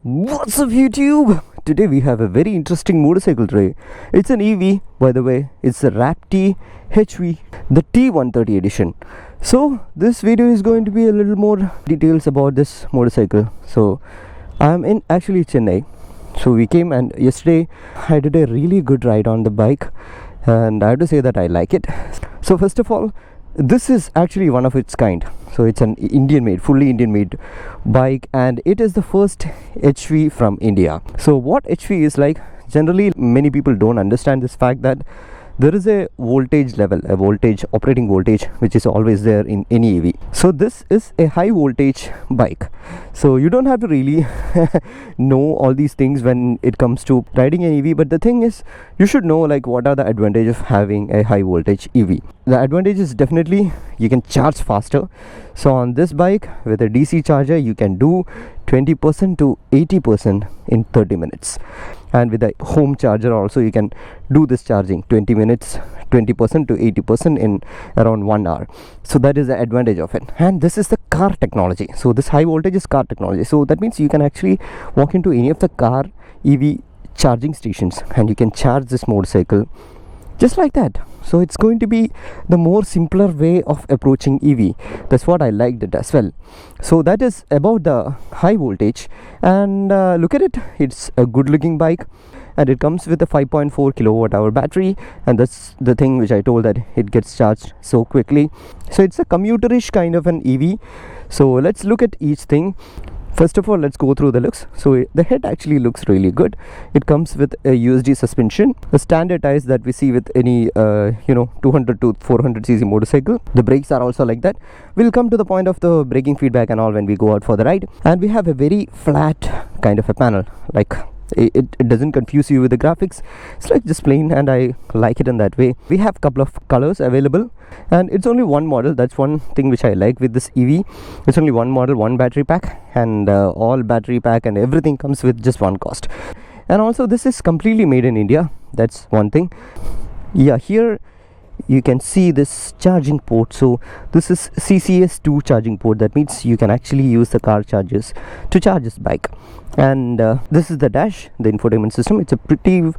What's up YouTube? Today we have a very interesting motorcycle tray. It's an EV, by the way. It's a Raptee.HV the T130 edition. So this video is going to be a little more details about this motorcycle. So I'm in actually Chennai. So we came and yesterday I did a really good ride on the bike and I have to say that I like it. So first of all, this is actually one of its kind. So it's an Indian made, fully Indian made bike, and it is the first HV from India. So what HV is like, generally many people don't understand this fact that there is a voltage level, a voltage, operating voltage, which is always there in any EV. So this is a high voltage bike. So you don't have to really know all these things when it comes to riding an EV, but the thing is, you should know like what are the advantages of having a high voltage EV. The advantage is definitely you can charge faster. So on this bike with a DC charger, you can do 20% to 80% in 30 minutes. And with a home charger also, you can do this charging 20 minutes, 20% to 80% in around 1 hour. So that is the advantage of it. And this is the car technology. So this high voltage is car technology. So that means you can actually walk into any of the car EV charging stations and you can charge this motorcycle just like that. So it's going to be the more simpler way of approaching EV. That's what I liked it as well. So that is about the high voltage, and look at it, it's a good looking bike and it comes with a 5.4 kilowatt hour battery, and that's the thing which I told, that it gets charged so quickly. So it's a commuterish kind of an EV. So let's look at each thing. First of all, let's go through the looks. So the head actually looks really good. It comes with a USD suspension, the standard tires that we see with any 200 to 400 cc motorcycle. The brakes are also like that. We'll come to the point of the braking feedback and all when we go out for the ride. And we have a very flat kind of a panel, like it doesn't confuse you with the graphics. It's like just plain, and I like it in that way. We have a couple of colors available, and it's only one model. That's one thing which I like with this EV. It's only one model, one battery pack, and all battery pack and everything comes with just one cost. And also this is completely made in India. That's one thing. Yeah, here you can see this charging port. So this is CCS2 charging port. That means you can actually use the car chargers to charge this bike. And this is the dash, the infotainment system. It's a pretty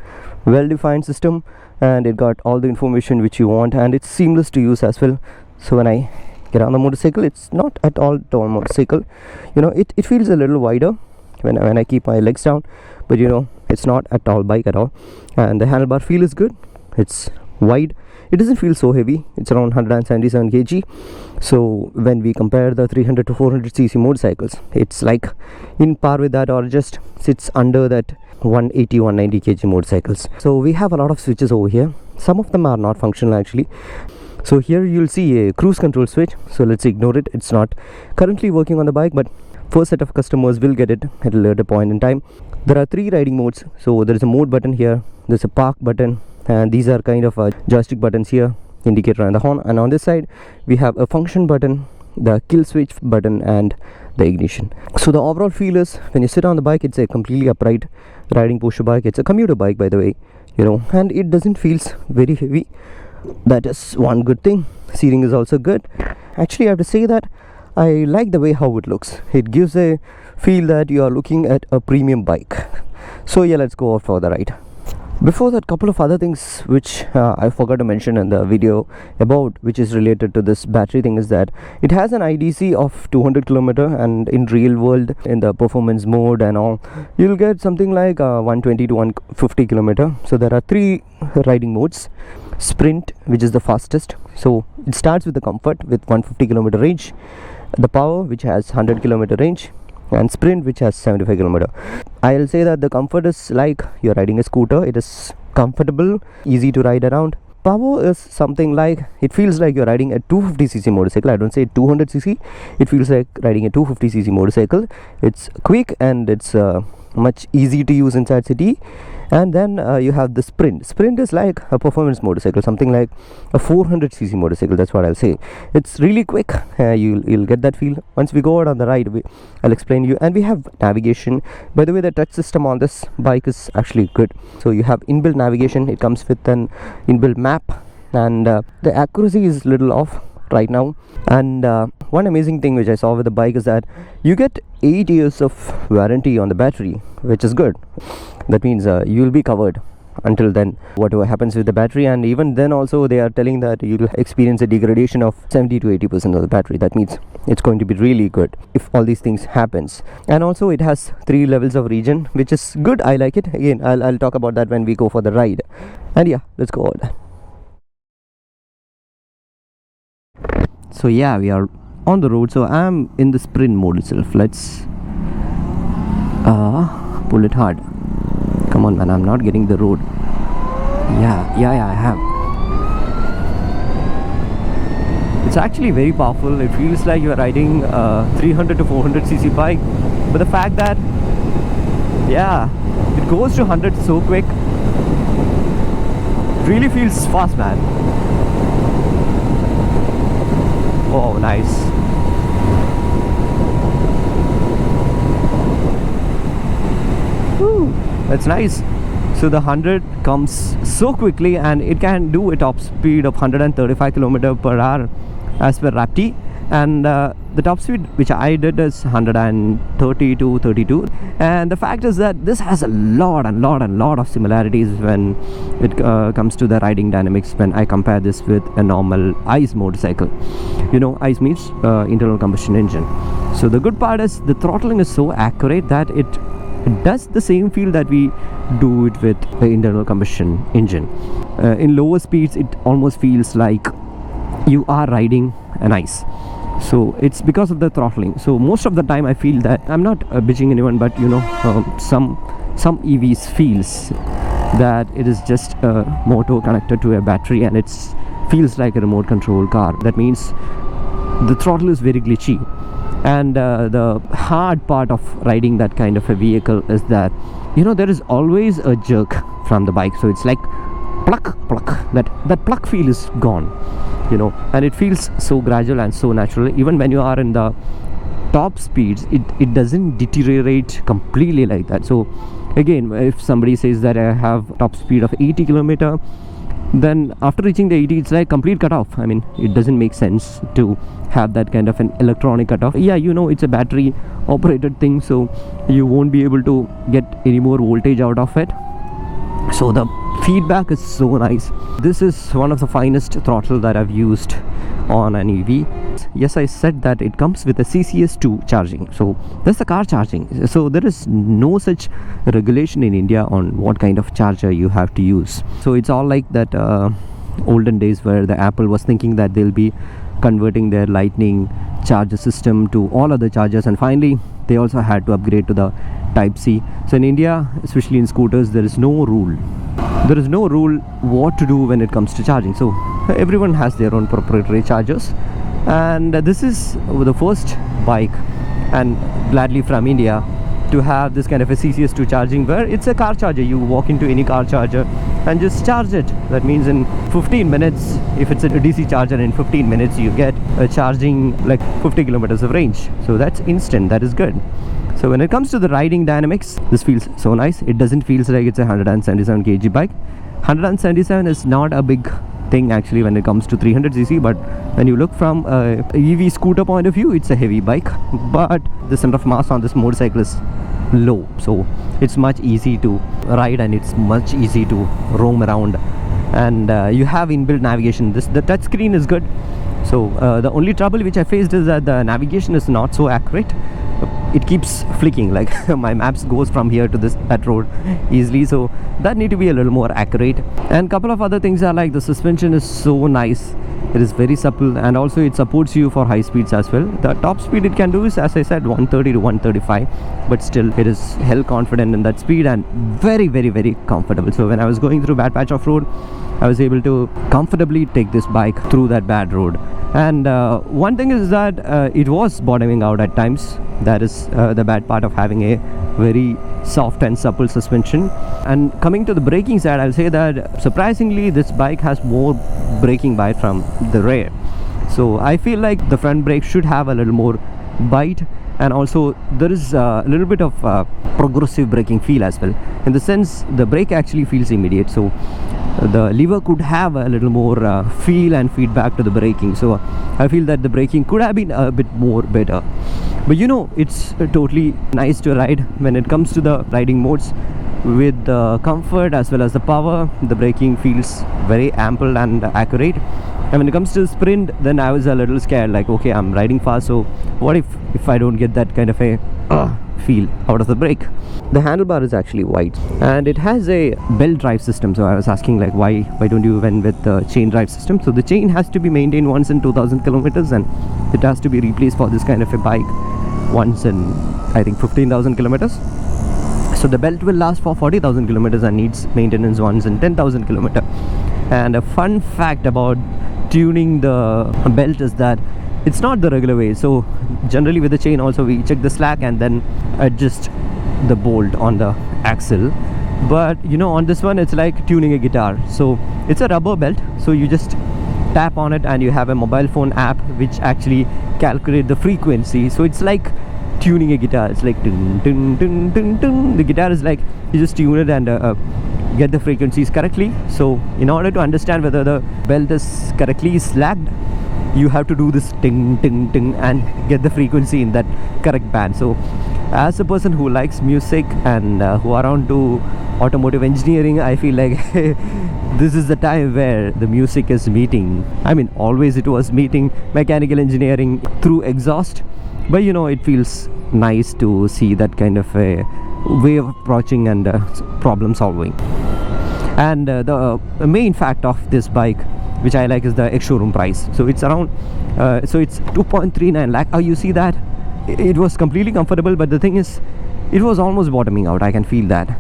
well defined system, and it got all the information which you want, and it's seamless to use as well. So when I get on the motorcycle, it's not at all tall motorcycle. It feels a little wider when I keep my legs down, but it's not a tall bike at all. And the handlebar feel is good. It's wide. It doesn't feel so heavy. It's around 177 kg. So when we compare the 300 to 400 cc motorcycles, it's like in par with that, or just sits under that 180 190 kg motorcycles. So we have a lot of switches over here. Some of them are not functional actually. So here you'll see a cruise control switch. So let's ignore it. It's not currently working on the bike, but first set of customers will get it at a later point in time. There are 3 riding modes. So there is a mode button here, there's a park button, and these are kind of joystick buttons here, indicator and the horn. And on this side we have a function button, the kill switch button, and the ignition. So the overall feel is, when you sit on the bike, it's a completely upright riding posture bike. It's a commuter bike, by the way, and it doesn't feel very heavy. That is one good thing. Seating is also good. Actually, I have to say that I like the way how it looks. It gives a feel that you are looking at a premium bike. So yeah, let's go out for the ride. Before that, couple of other things which I forgot to mention in the video about, which is related to this battery thing, is that it has an IDC of 200 km, and in real world, in the performance mode and all, you'll get something like 120 to 150 km. So there are 3 riding modes. Sprint, which is the fastest. So it starts with the comfort with 150 km range, the power, which has 100 km range, and sprint, which has 75 km. I'll say that the comfort is like you're riding a scooter. It is comfortable, easy to ride around. Power is something like, it feels like you're riding a 250cc motorcycle. I don't say 200cc. It feels like riding a 250cc motorcycle. It's quick and it's much easy to use inside city. And then you have the sprint. Sprint is like a performance motorcycle, something like a 400cc motorcycle. That's what I'll say. It's really quick. You'll get that feel once we go out on the ride. I'll explain you. And we have navigation. By the way, the touch system on this bike is actually good. So you have inbuilt navigation. It comes with an inbuilt map, and the accuracy is little off. right now. And one amazing thing which I saw with the bike is that you get 8 years of warranty on the battery, which is good. That means you'll be covered until then, whatever happens with the battery. And even then also they are telling that you'll experience a degradation of 70 to 80% of the battery. That means it's going to be really good if all these things happens. And also it has 3 levels of regen, which is good. I like it. Again, I'll talk about that when we go for the ride. And yeah, let's go on. So yeah, we are on the road. So I'm in the sprint mode itself. Let's pull it hard. Come on, man, I'm not getting the road. Yeah, I have. It's actually very powerful. It feels like you're riding a 300 to 400cc bike. But the fact that, yeah, it goes to 100 so quick, really feels fast, man. Oh, nice. Woo. That's nice. So the 100 comes so quickly, and it can do a top speed of 135 km per hour as per Raptee. And the top speed which I did is 130 to 32. And the fact is that this has a lot of similarities when it comes to the riding dynamics when I compare this with a normal ICE motorcycle. You know, ICE means internal combustion engine. So the good part is the throttling is so accurate that it does the same feel that we do it with the internal combustion engine. In lower speeds it almost feels like you are riding an ICE. So it's because of the throttling. So most of the time I feel that, I'm not bitching anyone, but you know, some EVs feels that it is just a motor connected to a battery and it feels like a remote control car. That means the throttle is very glitchy. And the hard part of riding that kind of a vehicle is that, you know, there is always a jerk from the bike. So it's like pluck. That pluck feel is gone, you know, and it feels so gradual and so natural. Even when you are in the top speeds, it doesn't deteriorate completely like that. So again, if somebody says that I have top speed of 80 km, then after reaching the 80 it's like complete cutoff. I mean, it doesn't make sense to have that kind of an electronic cutoff. Yeah, you know, it's a battery operated thing, so you won't be able to get any more voltage out of it. So the feedback is so nice. This is one of the finest throttle that I've used on an EV. Yes, I said that it comes with a CCS2 charging. So that's the car charging. So there is no such regulation in India on what kind of charger you have to use. So it's all like that olden days where the Apple was thinking that they'll be converting their lightning charger system to all other chargers, and finally they also had to upgrade to the Type-C. So in India, especially in scooters, there is no rule what to do when it comes to charging. So everyone has their own proprietary chargers, and this is the first bike, and gladly from India, to have this kind of a CCS2 charging, where it's a car charger. You walk into any car charger and just charge it. That means in 15 minutes, if it's a DC charger, in 15 minutes you get a charging like 50 kilometers of range. So that's instant. That is good. So when it comes to the riding dynamics, this feels so nice. It doesn't feel like it's a 177 kg bike. 177 is not a big thing actually when it comes to 300cc, but when you look from a EV scooter point of view, it's a heavy bike. But the center of mass on this motorcycle is low, so it's much easy to ride and it's much easy to roam around. And you have inbuilt navigation. The touch screen is good. So the only trouble which I faced is that the navigation is not so accurate. It keeps flicking, like my maps goes from here to that road easily, so that need to be a little more accurate. And couple of other things are like the suspension is so nice. It is very supple, and also it supports you for high speeds as well. The top speed it can do is, as I said, 130 to 135, but still it is hell confident in that speed and very comfortable. So when I was going through bad patch of road, I was able to comfortably take this bike through that bad road. And one thing is that it was bottoming out at times. That is the bad part of having a very soft and supple suspension. And coming to the braking side, I'll say that surprisingly this bike has more braking bite from the rear. So I feel like the front brake should have a little more bite, and also there is a little bit of progressive braking feel as well, in the sense the brake actually feels immediate. So the lever could have a little more feel and feedback to the braking. So I feel that the braking could have been a bit more better. But you know, it's totally nice to ride. When it comes to the riding modes, with the comfort as well as the power, the braking feels very ample and accurate. And when it comes to sprint, then I was a little scared, like, okay, I'm riding fast, so what if I don't get that kind of a feel out of the brake. The handlebar is actually wide, and it has a belt drive system. So I was asking, like, why don't you went with the chain drive system? So the chain has to be maintained once in 2000 kilometers, and it has to be replaced for this kind of a bike once in, I think, 15,000 kilometers. So the belt will last for 40,000 kilometers and needs maintenance once in 10,000 kilometers. And a fun fact about tuning the belt is that it's not the regular way. So generally with the chain also we check the slack and then adjust the bolt on the axle. But you know, on this one it's like tuning a guitar. So it's a rubber belt, so you just tap on it and you have a mobile phone app which actually calculate the frequency. So it's like tuning a guitar. It's like dun, dun, dun, dun, dun. The guitar is like you just tune it and get the frequencies correctly. So in order to understand whether the belt is correctly slacked, you have to do this ting ting ting and get the frequency in that correct band. So as a person who likes music and who are on to automotive engineering, I feel like this is the time where the music is meeting. I mean, always it was meeting mechanical engineering through exhaust, but you know, it feels nice to see that kind of a way of approaching and problem solving. And the main fact of this bike which I like is the ex-showroom price. So it's around so it's 2.39 lakh. You see that it was completely comfortable, but the thing is it was almost bottoming out. I can feel that.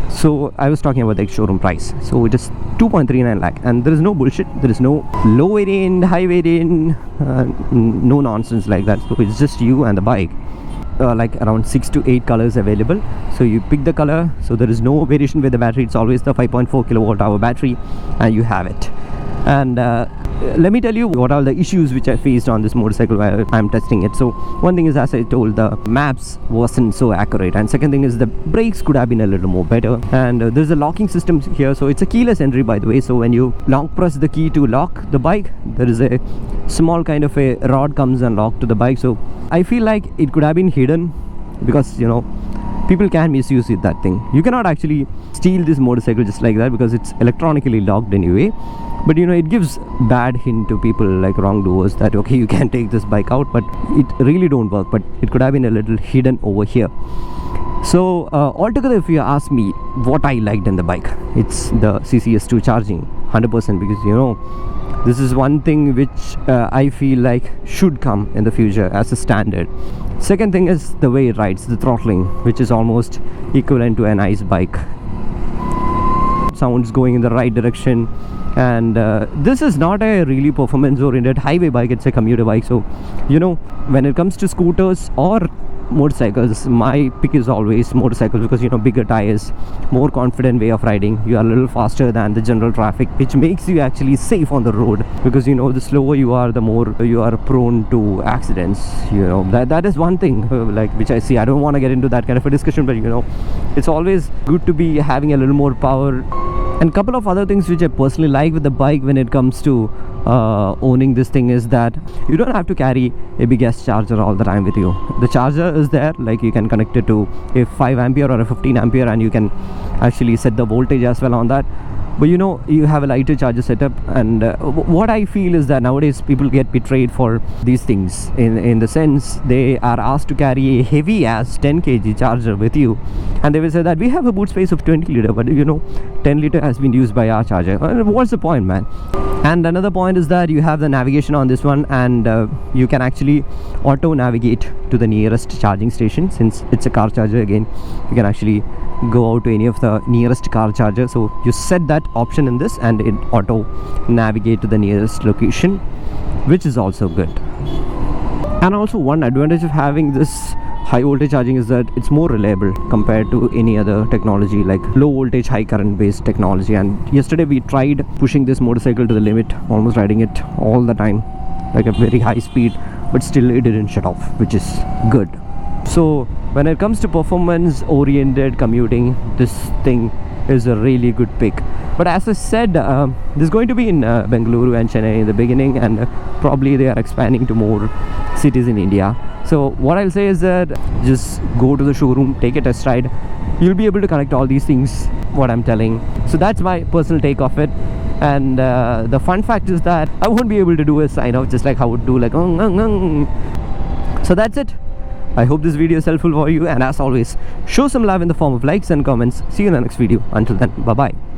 So I was talking about the ex-showroom price. So it is 2.39 lakh, and there is no bullshit. There is no low variant, high variant, no nonsense like that. So it's just you and the bike. Like around 6 to 8 colors available, so you pick the color. So there is no variation with the battery. It's always the 5.4 kilowatt hour battery, and you have it. And let me tell you what are the issues which I faced on this motorcycle while I'm testing it. So one thing is, as I told, the maps wasn't so accurate, and second thing is the brakes could have been a little more better. And there's a locking system here, so it's a keyless entry, by the way. So when you long press the key to lock the bike, there is a small kind of a rod comes and lock to the bike. So I feel like it could have been hidden, because you know, people can misuse it, that thing. You cannot actually steal this motorcycle just like that because it's electronically locked anyway. But you know, it gives bad hint to people, like wrongdoers, that okay, you can take this bike out, but it really don't work. But it could have been a little hidden over here. So altogether, if you ask me what I liked in the bike, it's the CCS2 charging 100%, because you know, this is one thing which I feel like should come in the future as a standard. Second thing is the way it rides, the throttling, which is almost equivalent to an ICE bike. Sounds going in the right direction. And this is not a really performance oriented highway bike, it's a commuter bike. So you know, when it comes to scooters or motorcycles, my pick is always motorcycles, because you know, bigger tires, more confident way of riding. You are a little faster than the general traffic, which makes you actually safe on the road, because you know, the slower you are, the more you are prone to accidents. You know, that is one thing like which I see. I don't want to get into that kind of a discussion, but you know, it's always good to be having a little more power. And couple of other things which I personally like with the bike when it comes to owning this thing is that you don't have to carry a big ass charger all the time with you. The charger is there, like you can connect it to a 5 ampere or a 15 ampere, and you can actually set the voltage as well on that. But you know, you have a lighter charger setup. And what I feel is that nowadays people get betrayed for these things, in the sense they are asked to carry a heavy ass 10 kg charger with you, and they will say that we have a boot space of 20 liter, but you know, 10 liter has been used by our charger. What's the point, man? And another point is that you have the navigation on this one, and you can actually auto navigate to the nearest charging station. Since it's a car charger, again, you can actually go out to any of the nearest car charger. So you set that option in this, and it auto navigate to the nearest location, which is also good. And also one advantage of having this high voltage charging is that it's more reliable compared to any other technology, like low voltage high current based technology. And yesterday we tried pushing this motorcycle to the limit, almost riding it all the time, like a very high speed, but still it didn't shut off, which is good. So when it comes to performance oriented commuting, this thing is a really good pick. But as I said, this is going to be in Bengaluru and Chennai in the beginning, and probably they are expanding to more cities in India. So what I'll say is that just go to the showroom, take a test ride. You'll be able to connect all these things what I'm telling. So that's my personal take of it. And the fun fact is that I won't be able to do a sign off just like how I would do like So that's it. I hope this video is helpful for you, and as always, show some love in the form of likes and comments. See you in the next video. Until then, bye bye.